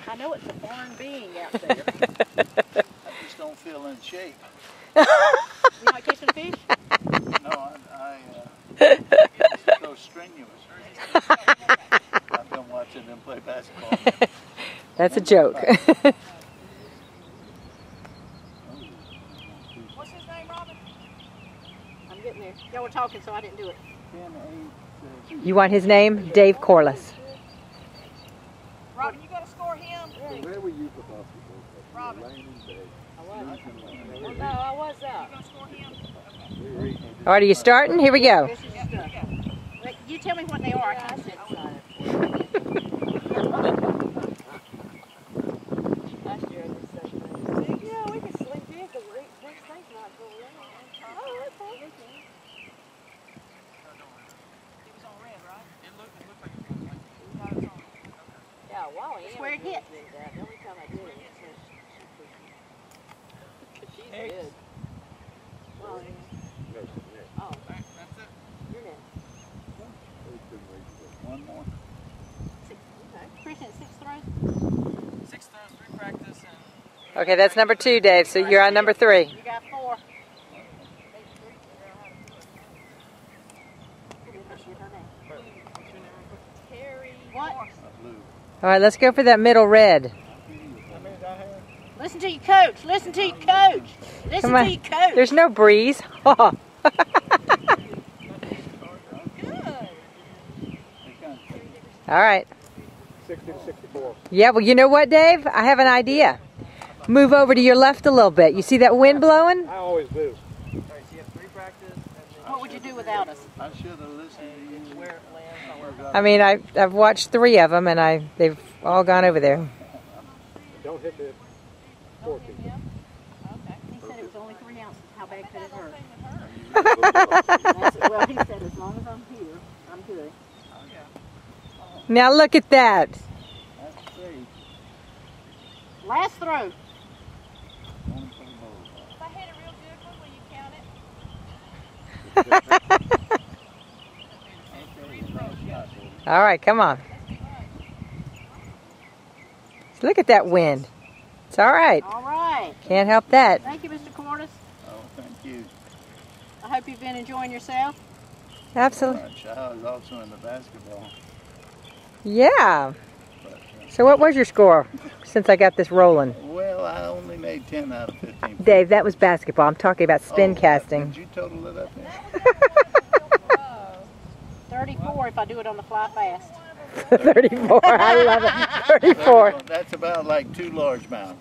I know it's a foreign being out there. I just don't feel in shape. You not catching fish? No, I it's so strenuous. I've been watching them play basketball. That's a joke. What's his name, Robin? I'm getting there. Y'all were talking, so I didn't do it. 10-8. You want his name? Dave Corliss. Robin, you got to score him? Where were you for basketball? Robin. I was. Well, no, I was out. You going to score him? Okay. All right, are you starting? Here we go. This is your stuff. Wait, you tell me what they are. I can't sit inside. Yeah, we can sleep in because next thing's not going on. Oh, okay. It was on red, right? It looked like it was on. Yeah, wow. That's where it hit. The only time I did it, she's good. Well, yeah. Oh, that's it. You're next. One more. Okay. Christian, 6 throws? 6 throws, 3 practice, and... Okay, that's number 2, Dave. So you're on number 3. You got 4. What? All right, let's go for that middle red. Listen to your coach. Listen to your coach. Listen Come on. to your coach. There's no breeze. Oh. All right. 60 to 64. Yeah, well, you know what, Dave? I have an idea. Move over to your left a little bit. You see that wind blowing? I always do. Alright, so you have 3 practice, and then... What would you do without us? I should have listened to you. Where it lands on I mean, I've watched 3 of them, and they've all gone over there. Don't hit the 14. Okay. He said it was only 3 ounces. How bad could it hurt? Well, he said as long as I'm here, I'm good. Now look at that. That's safe. Last throw. Only for the bowl. If I hit a real good one, will you count it? All right, come on. Look at that wind. It's all right. All right. Can't help that. Thank you, Mr. Cordes. Oh, thank you. I hope you've been enjoying yourself. Absolutely. I was also in the basketball. Yeah. But, So what was your score since I got this rolling? well, I only made 10 out of 15. Dave, that was basketball. I'm talking about spin casting. Did you total it up there? 34 if I do it on the fly fast. 34. I love it. 34. That's about like 2 largemouth.